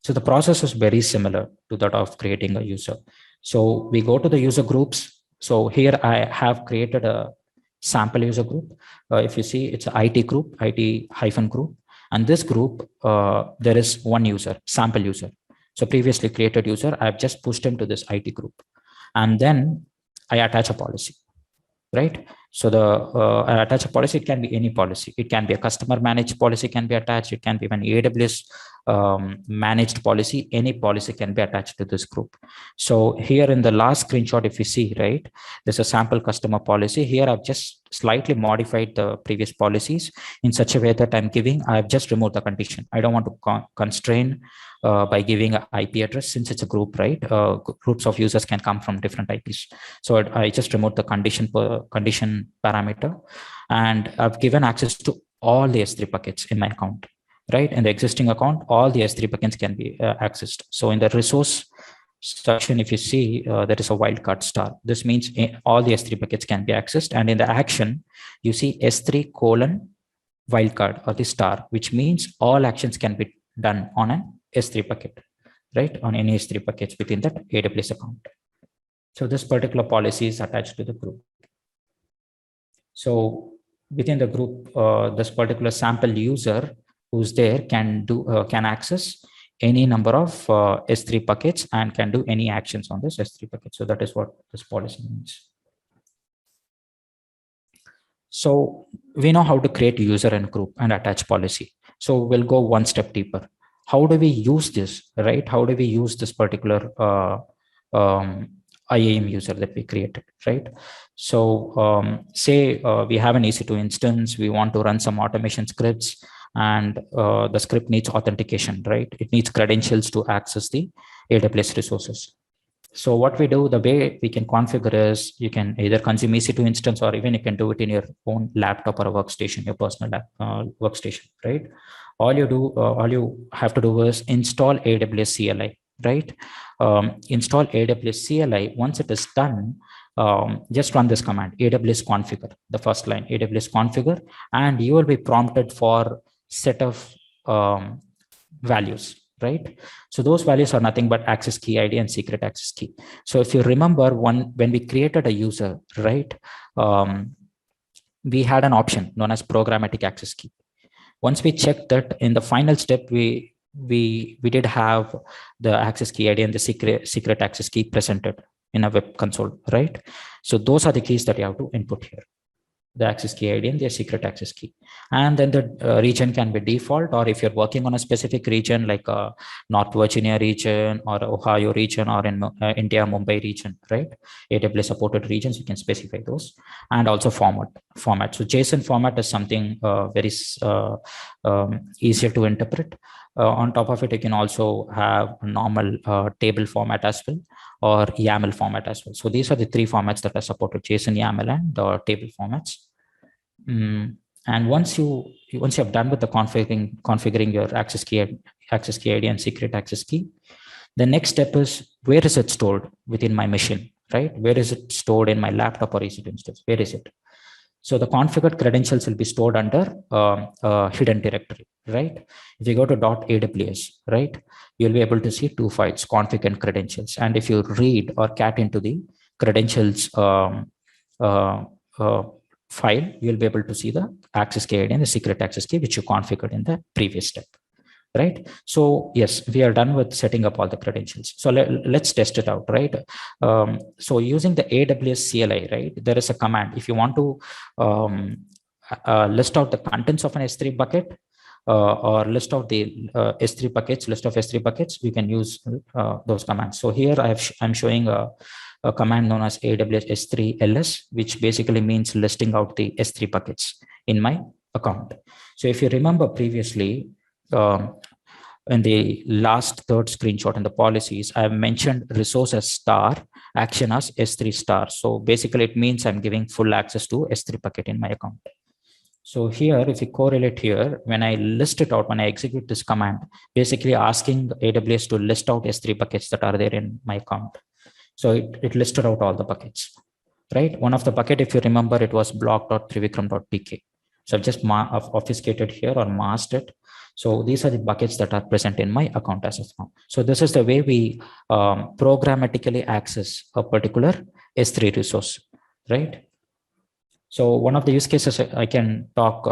So the process is very similar to that of creating a user. So we go to the user groups. So here I have created a sample user group. If you see, it's an IT group, IT-group. And this group, there is one user, sample user. So previously created user, I've just pushed him to this IT group. And then I attach a policy, right? So the attach a policy, it can be any policy. It can be a customer managed policy can be attached. It can be an AWS managed policy. Any policy can be attached to this group. So here in the last screenshot, if you see, right, there's a sample customer policy. Here I've just slightly modified the previous policies in such a way that I've just removed the condition. I don't want to constrain by giving an IP address, since it's a group, right? Groups of users can come from different IPs. So I just removed the condition parameter, and I've given access to all the S3 buckets in my account, right? In the existing account, all the S3 buckets can be accessed. So in the resource section, if you see, there is a wildcard star. This means all the S3 buckets can be accessed. And in the action, you see S3 colon wildcard or the star, which means all actions can be done on an S3 bucket, right? On any S3 buckets within that AWS account. So this particular policy is attached to the group. So within the group, this particular sample user who's there can access any number of S3 buckets and can do any actions on this S3 bucket. So that is what this policy means. So we know how to create user and group and attach policy. So we'll go one step deeper. How do we use this, right? How do we use this particular IAM user that we created, right? So say we have an EC2 instance, we want to run some automation scripts, and the script needs authentication, right? It needs credentials to access the AWS resources. So what we do, the way we can configure is you can either consume EC2 instance, or even you can do it in your own laptop or a workstation, your personal workstation, right? All you have to do is install AWS CLI, right? Install AWS CLI. Once it is done, just run this command, AWS configure, the first line, AWS configure, and you will be prompted for set of values, right? So those values are nothing but access key ID and secret access key. So if you remember, when we created a user, right, we had an option known as programmatic access key. Once we checked that, in the final step, we did have the access key ID and the secret access key presented in a web console, right? So those are the keys that you have to input here, the access key ID and the secret access key. And then the region can be default, or if you're working on a specific region like North Virginia region or Ohio region, or in India, Mumbai region, right? AWS supported regions, you can specify those. And also format. So JSON format is something very easier to interpret. On top of it, you can also have a normal table format as well, or YAML format as well. So these are the three formats that are supported: JSON, YAML, and table formats. And once you have done with the configuring your access key ID and secret access key, the next step is, where is it stored within my machine, right? Where is it stored in my laptop or EC2 instance? Where is it? So the configured credentials will be stored under hidden directory, right? If you go to .aws, right, you'll be able to see two files, config and credentials. And if you read or cat into the credentials file, you'll be able to see the access key ID and the secret access key, which you configured in the previous step, right? So yes, we are done with setting up all the credentials. So let's test it out, right? So using the AWS CLI, right, there is a command. If you want to list out the contents of an S3 bucket, or list out the S3 buckets, list of S3 buckets, we can use those commands. So here I'm showing a command known as AWS S3 ls, which basically means listing out the S3 buckets in my account. So if you remember previously, in the last third screenshot in the policies, I have mentioned resource as star, action as S3 star. So basically it means I'm giving full access to S3 bucket in my account. So here, if you correlate here, when I list it out, when I execute this command, basically asking AWS to list out S3 buckets that are there in my account. So it listed out all the buckets, right? One of the bucket, if you remember, it was block.trivikram.pk. So I've just obfuscated here or masked it. So these are the buckets that are present in my account as of now. So this is the way we programmatically access a particular S3 resource, right? So one of the use cases I can talk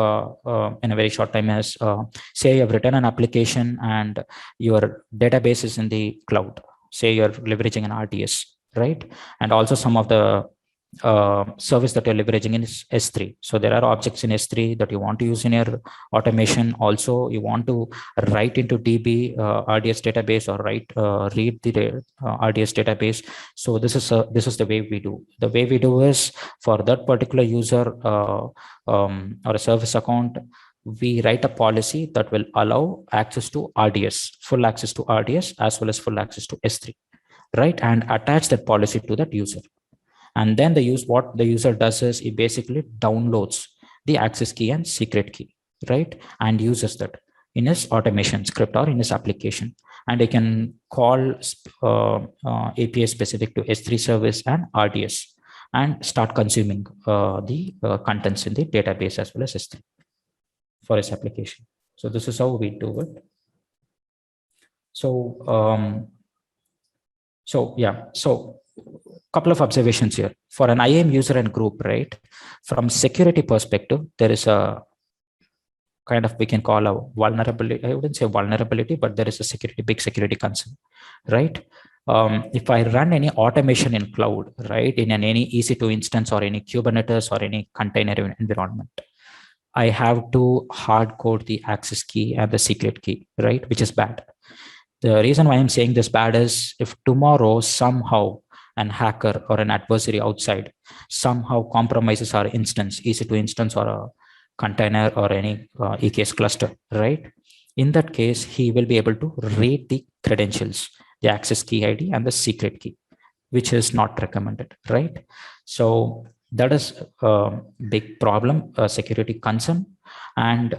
in a very short time is, say you have written an application and your database is in the cloud. Say you're leveraging an RDS, right? And also some of the service that you're leveraging in is S3. So there are objects in S3 that you want to use in your automation. Also, you want to write into DB RDS database, or read the RDS database. So this is the way we do. The way we do is, for that particular user or a service account, we write a policy that will allow access to RDS, full access to RDS, as well as full access to S3, right? And attach that policy to that user. And then what the user does is he basically downloads the access key and secret key, right? And uses that in his automation script or in his application. And he can call API specific to S3 service and RDS and start consuming the contents in the database as well as S3 for his application. So this is how we do it. So couple of observations here. For an IAM user and group, right? From security perspective, there is a kind of, we can call a vulnerability. I wouldn't say vulnerability, but there is a big security concern, right? If I run any automation in cloud, right, in any EC2 instance or any Kubernetes or any container environment, I have to hard code the access key and the secret key, right? Which is bad. The reason why I'm saying this bad is, if tomorrow somehow an hacker or an adversary outside somehow compromises our instance, EC2 instance or a container or any EKS cluster, right? In that case, he will be able to read the credentials, the access key ID and the secret key, which is not recommended, right? So that is a big problem, a security concern. And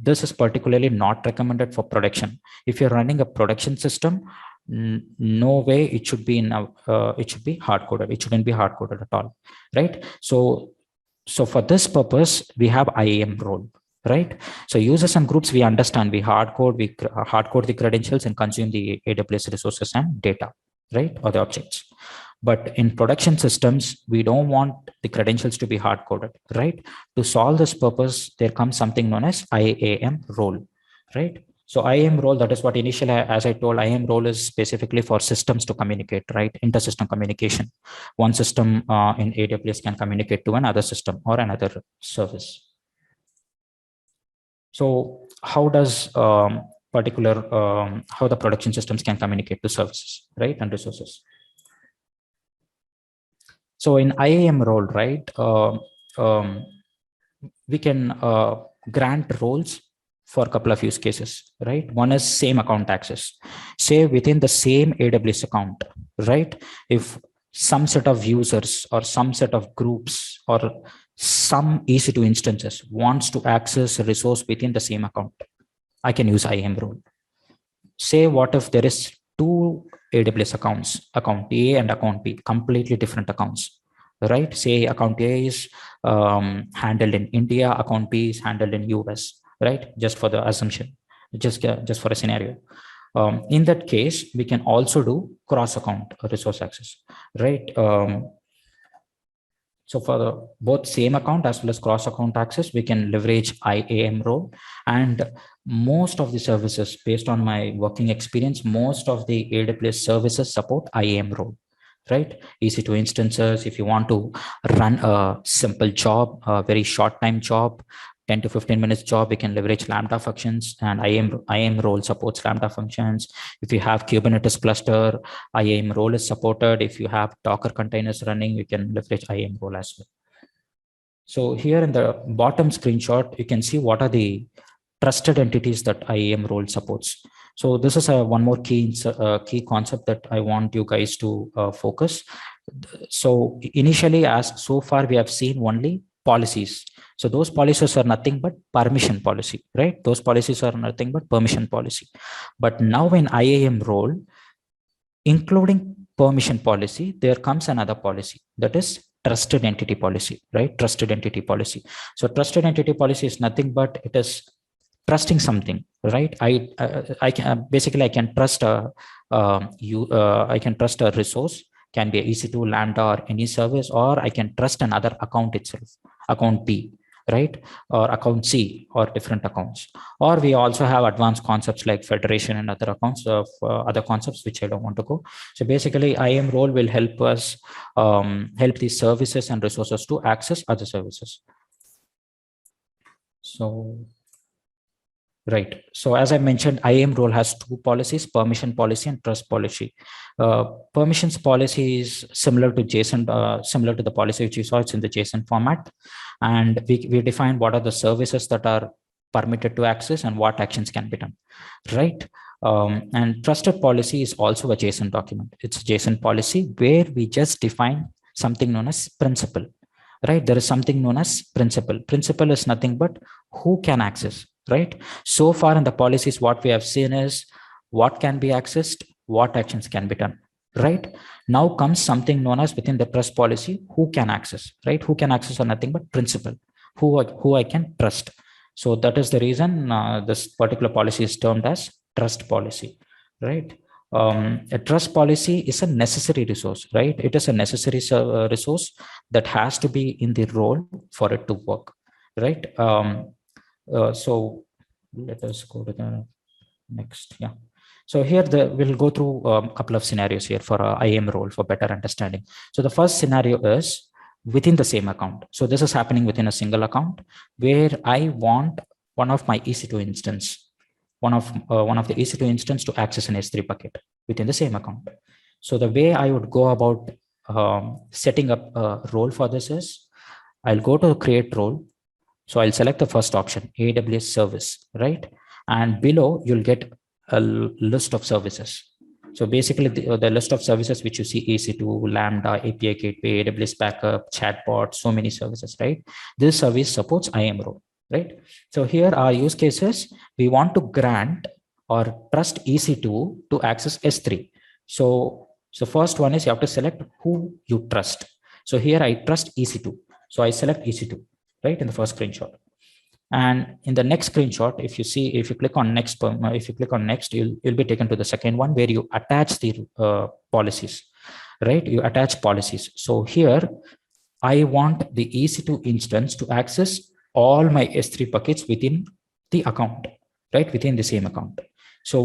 this is particularly not recommended for production. If you're running a production system, no way it should be it should be hard coded. It shouldn't be hard coded at all, right? So for this purpose, we have IAM role, right? So users and groups, we understand, we hard code the credentials and consume the AWS resources and data, right? Or the objects. But in production systems, we don't want the credentials to be hard coded, right? To solve this purpose, there comes something known as IAM role, right? So IAM role, that is what initially, as I told, IAM role is specifically for systems to communicate, right? Inter-system communication. One system in AWS can communicate to another system or another service. So how does how the production systems can communicate to services, right? And resources. So in IAM role, right, we can grant roles for a couple of use cases, right? One is same account access. Say within the same AWS account, right? If some set of users or some set of groups or some EC2 instances wants to access a resource within the same account, I can use IAM role. Say what if there is two AWS accounts, account A and account B, completely different accounts, right? Say account A is handled in India, account B is handled in US, right? Just for the assumption, just for a scenario. In that case, we can also do cross-account resource access, right? So for both same account as well as cross-account access, we can leverage IAM role. And most of the services, based on my working experience, most of the AWS services support IAM role, right? EC2 instances, if you want to run a simple job, a very short time job, 10 to 15 minutes job, we can leverage Lambda functions, and IAM role supports Lambda functions. If you have Kubernetes cluster, IAM role is supported. If you have Docker containers running, you can leverage IAM role as well. So here in the bottom screenshot, you can see what are the trusted entities that IAM role supports. So this is one more key concept that I want you guys to focus. So initially, as so far, we have seen only policies. So those policies are nothing but permission policy, right? Those policies are nothing but permission policy. But now in IAM role, including permission policy, there comes another policy, that is trusted entity policy, right? Trusted entity policy. So trusted entity policy is nothing but it is trusting something, right? I can basically I can trust I can trust a resource, can be a EC2, Lambda, or any service, or I can trust another account itself, account B, right? Or account C, or different accounts. Or we also have advanced concepts like federation and other accounts of other concepts which I don't want to go. So basically, IAM role will help us help these services and resources to access other services. So right. So as I mentioned, IAM role has two policies: permission policy and trust policy. Permissions policy is similar to JSON, similar to the policy which you saw. It's in the JSON format, and we define what are the services that are permitted to access and what actions can be done, right? And trusted policy is also a JSON document. It's a JSON policy where we just define something known as principle, right? There is something known as principle. Principle is nothing but who can access, right? So far in the policies, what we have seen is what can be accessed, what actions can be done, right? Now comes something known as within the trust policy, who can access, right? Who can access are nothing but principle, who I can trust. So that is the reason this particular policy is termed as trust policy, right? A trust policy is a necessary resource, right? It is a necessary resource that has to be in the role for it to work, right? So let us go to the next. Yeah. So here we'll go through a couple of scenarios here for IAM role for better understanding. So the first scenario is within the same account. So this is happening within a single account where I want one of my EC2 instance, one of the EC2 instance to access an S3 bucket within the same account. So the way I would go about setting up a role for this is I'll go to create role. So I'll select the first option, AWS service, right? And below you'll get a list of services. So basically the list of services which you see, EC2, Lambda, API Gateway, AWS Backup, Chatbot, so many services, right? This service supports IAM role, right? So here our use cases, we want to grant or trust EC2 to access S3. So first one is you have to select who you trust. So here I trust EC2. So I select EC2, right, in the first screenshot. And in the next screenshot, if you click on next, you'll be taken to the second one where you attach the policies, right? You attach policies. So here I want the EC2 instance to access all my S3 buckets within the account, right? Within the same account. So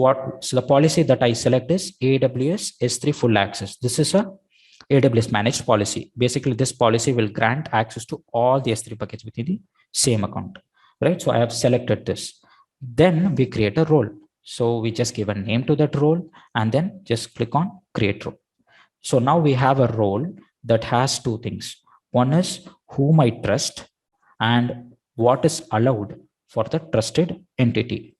the policy that I select is AWS S3 full access. This is a AWS managed policy. Basically, this policy will grant access to all the S3 buckets within the same account, right? So I have selected this. Then we create a role. So we just give a name to that role and then just click on create role. So now we have a role that has two things. One is whom I trust and what is allowed for the trusted entity,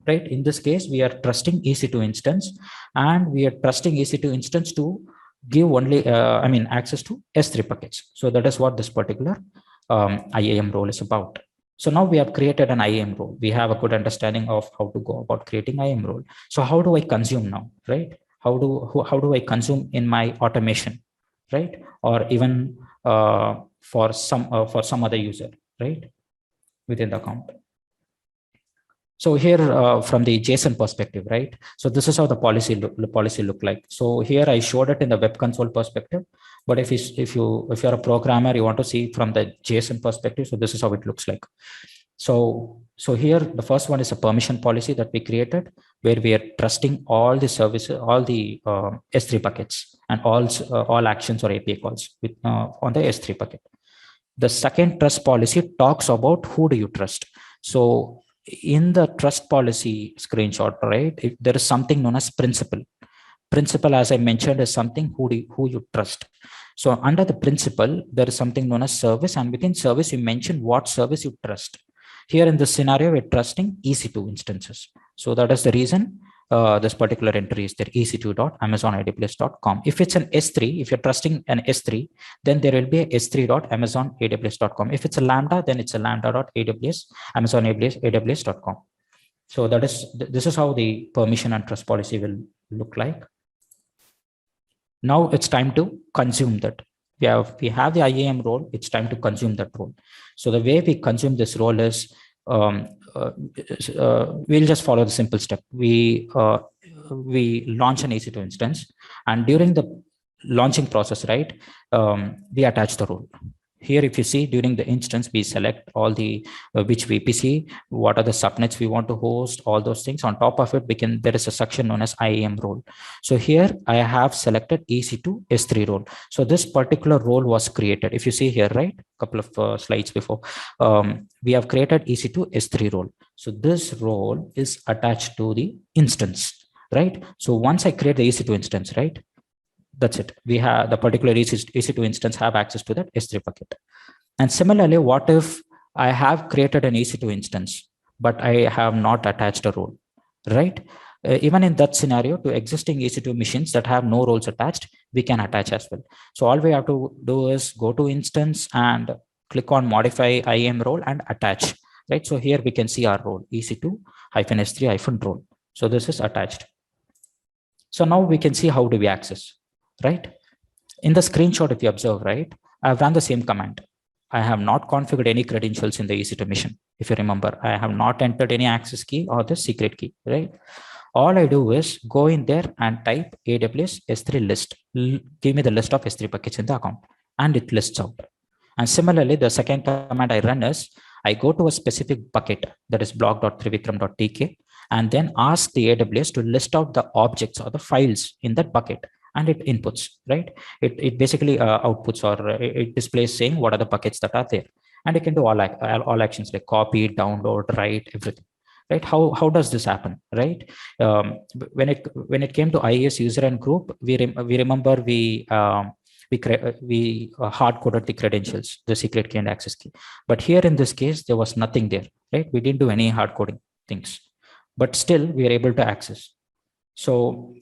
right? In this case, we are trusting EC2 instance and we are trusting EC2 instance to give only, access to S3 buckets. So that is what this particular IAM role is about. So now we have created an IAM role. We have a good understanding of how to go about creating IAM role. So how do I consume now, right? How do I consume in my automation, right? Or even for some other user, right, within the account. So here from the JSON perspective, right? So this is how the policy look like. So here I showed it in the web console perspective, but if you're a programmer, you want to see from the JSON perspective. So this is how it looks like. So here the first one is a permission policy that we created where we are trusting all the services, all the S3 buckets and all actions or API calls with on the S3 bucket. The second trust policy talks about who do you trust. So in the trust policy screenshot, right, there is something known as principle. Principle, as I mentioned, is something who you trust. So under the principle, there is something known as service, and within service, you mention what service you trust. Here in this scenario, we're trusting EC2 instances. So that is the reason this particular entry is there, ec2.amazonaws.com. If it's an S3, if you're trusting an S3, then there will be a s3.amazonaws.com. If it's a Lambda, then it's a lambda.amazonaws.com. So this is how the permission and trust policy will look like. Now it's time to consume that. we have the IAM role. It's time to consume that role. So the way we consume this role is, um, we'll just follow the simple step. We launch an EC2 instance, and during the launching process, right, we attach the role. Here, if you see, during the instance, we select all the which VPC, what are the subnets we want to host, all those things. On top of it, there is a section known as IAM role. So here I have selected EC2 S3 role. So this particular role was created. If you see here, right, a couple of slides before, we have created EC2 S3 role. So this role is attached to the instance, right? So once I create the EC2 instance, right, that's it. We have the particular EC2 instance have access to that S3 bucket. And similarly, what if I have created an EC2 instance, but I have not attached a role, right? Even in that scenario, to existing EC2 machines that have no roles attached, we can attach as well. So all we have to do is go to instance and click on modify IAM role and attach, right? So here we can see our role, EC2-S3-role. So this is attached. So now we can see how do we access, right? In the screenshot, if you observe, right, I've run the same command. I have not configured any credentials in the EC2 mission. If you remember, I have not entered any access key or the secret key, right? All I do is go in there and type AWS S3 list. Give me the list of S3 buckets in the account, and it lists out. And similarly, the second command I run is I go to a specific bucket, that is blog.trivikram.tk, and then ask the AWS to list out the objects or the files in that bucket, and it inputs, right? It basically outputs, or it displays saying what are the buckets that are there, and it can do all actions like copy, download, write, everything, right? How does this happen, right? When it came to IAS user and group, we remember we hard coded the credentials, the secret key and access key. But here in this case, there was nothing there, right? We didn't do any hard coding things, but still we are able to access. So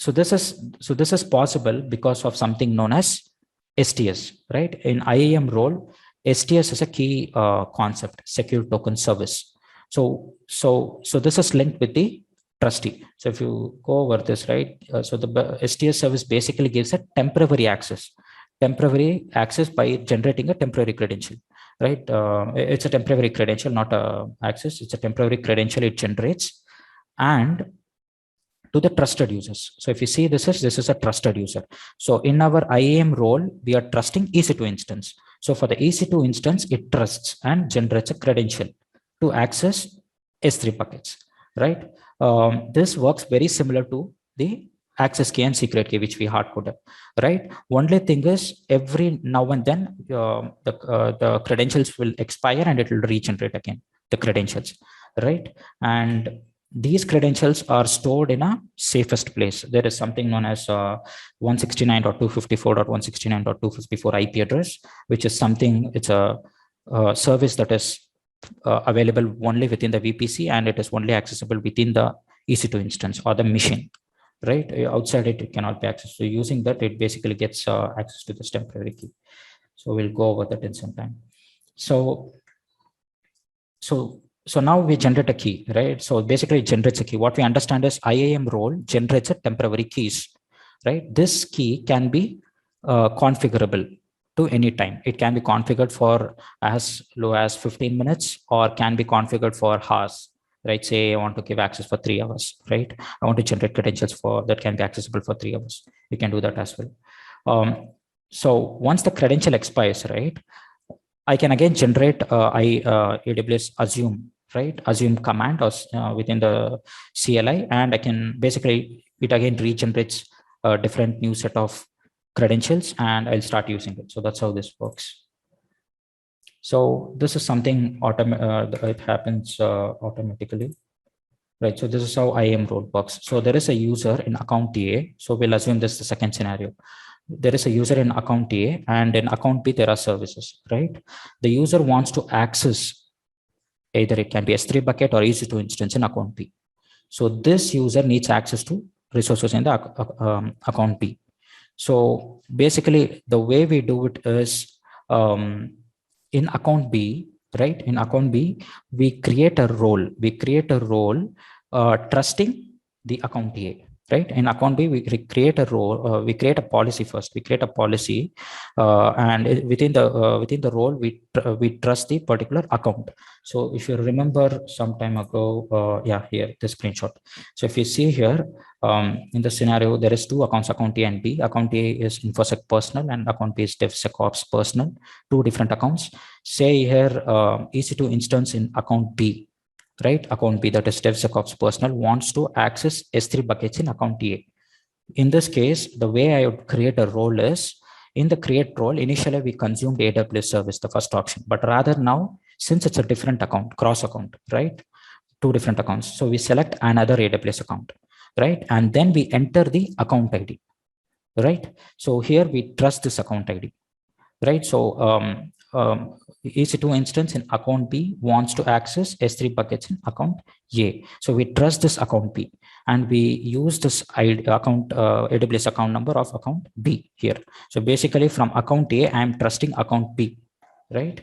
this is possible because of something known as STS, right? In IAM role, STS is a key concept, secure token service. So this is linked with the trustee. So if you go over this, right, so the STS service basically gives a temporary access by generating a temporary credential, right? It's a temporary credential, not a access. It's a temporary credential it generates, and to the trusted users. So if you see, this is a trusted user. So in our IAM role, we are trusting EC2 instance. So for the EC2 instance, it trusts and generates a credential to access S3 buckets, right? This works very similar to the access key and secret key, which we hard coded, right? Only thing is, every now and then the credentials will expire and it will regenerate again the credentials, right? And these credentials are stored in a safest place. There is something known as 169.254.169.254 IP address, which is something, it's a service that is available only within the VPC, and it is only accessible within the EC2 instance or the machine, right? Outside it cannot be accessed. So using that, it basically gets access to this temporary key. So we'll go over that in some time. So now we generate a key, right? So basically it generates a key. What we understand is IAM role generates a temporary keys, right? This key can be configurable to any time. It can be configured for as low as 15 minutes or can be configured for hours, right? Say I want to give access for 3 hours, right? I want to generate credentials for that can be accessible for 3 hours. You can do that as well. So once the credential expires, right, I can again generate AWS assume, right? Assume command or within the CLI, and I can basically, it again regenerates a different new set of credentials and I'll start using it. So that's how this works. So this is something it happens automatically, right? So this is how IAM role works. So there is a user in account A. So we'll assume this is the second scenario. There is a user in account A, and in account B, there are services, right? The user wants to access either it can be S3 bucket or EC2 instance in account B. So this user needs access to resources in the account B. So basically, the way we do it is in account B, right? In account B, we create a role. We create a role trusting the account A. right? In account B, we create a role, we create a policy first. We create a policy, and within the role, we trust the particular account. So if you remember some time ago, yeah, here the screenshot. So if you see here, in the scenario, there is two accounts, account A and B. Account A is InfoSec personal, and account B is DevSecOps personal. Two different accounts. Say here, EC2 instance in account B, right? Account B, that is DevSecOps personal, wants to access S3 buckets in account A. In this case, the way I would create a role is, in the create role, initially we consumed AWS service, the first option, but rather now, since it's a different account, cross account, right? Two different accounts. So we select another AWS account, right? And then we enter the account ID, right? So here we trust this account ID, right? So EC2 instance in account B wants to access S3 buckets in account A. So we trust this account B, and we use this account AWS account number of account B here. So basically from account A, I am trusting account B, right?